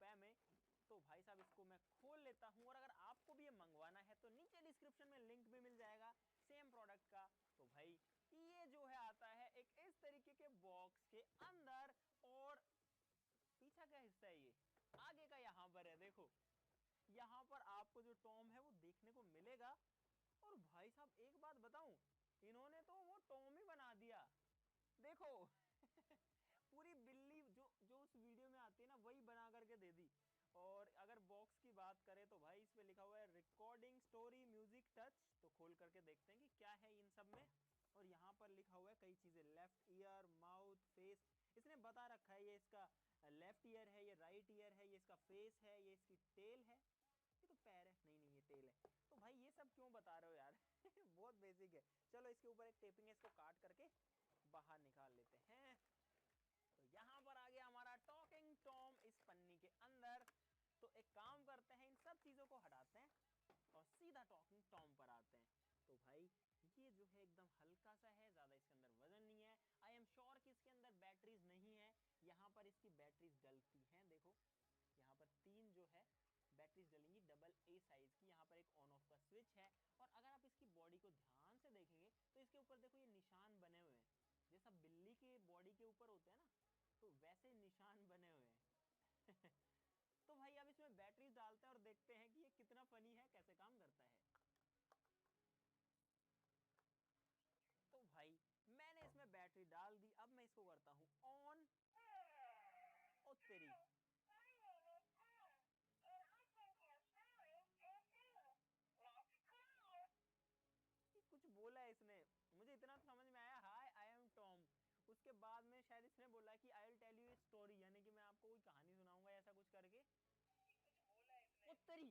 रुपए में। तो भाई साहब इसको मैं खोल लेता हूँ, और अगर आपको भी ये मंगवाना है तो नीचे डिस्क्रिप्शन में लिंक भी मिल जाएगा सेम प्रोडक्ट का। तो भाई ये जो है आता है एक इस तरीके के बॉक्स के अंदर, और पीछा क्या हिस्सा है ये, आगे का यहाँ पर है, देखो यहाँ पर आपको जो टॉम है वो देखने को मिलेगा। और भाई साहब एक बात बताऊं, इन्होंने तो वो टॉम ही बना दिया, देखो पूरी बिल्ली जो जो उस वीडियो में आती है ना वही बना करके दे दी। और अगर बॉक्स की बात करें तो भाई इस पे लिखा हुआ है रिकॉर्डिंग स्टोरी म्यूजिक टच। तो खोल करके देखते हैं कि क्या है इन सब में। और यहाँ पर लिखा हुआ है कई चीजें, लेफ्ट ईयर, माउथ, फेस, इसने बता रखा है ये इसका लेफ्ट ईयर है, ये राइट ईयर है, ये इसका फेस है, ये इसकी टेल है, ये तो पैर है, नहीं नहीं ये टेल है। तो भाई ये सब क्यों बता रहे हो यार बहुत बेसिक है। चलो इसके ऊपर एक टेपिंग है, इसको काट करके बाहर निकाल लेते हैं। तो यहाँ पर आ गया हमारा टॉकिंग टॉम इस पन्नी के अंदर। तो एक काम करते हैं, इन सब चीजों को हटाते हैं और सीधा टॉकिंग टॉम पर आते हैं। तो भाई ये जो है एकदम हल्का सा है, ज्यादा इसके अंदर वजन नहीं है। आई एम श्योर कि इसके अंदर बैटरीज नहीं है, यहाँ पर इसकी बैटरीज डलती हैं, देखो यहाँ पर 3 जो है बैटरीज डलेंगी डबल ए साइज की। यहाँ पर एक ऑन ऑफ का स्विच है, और अगर आप इसकी बॉडी को ध्यान से देखेंगे तो इसके ऊपर देखो ये निशान बने हुए हैं, जैसा बिल्ली के बॉडी के ऊपर होते हैं ना, तो वैसे निशान बने हुए हैं तो भाई अब इसमें बैटरीज डालते हैं और देखते हैं कि ये कितना फनी है, कैसे काम करता है। तो भाई मैंने इसमें बैटरी डाल दी, अब मैं इसको करता हूँ ऑन। ओ तेरी, कुछ बोला है इसने, मुझे इतना तो समझ में आया, हाय आई एम टॉम। उसके बाद में शायद इसने बोला कि I will tell you a story, यानी कि मैं आपको कोई कहानी सुनाऊंगा, ऐसा कुछ करके। उत्तरी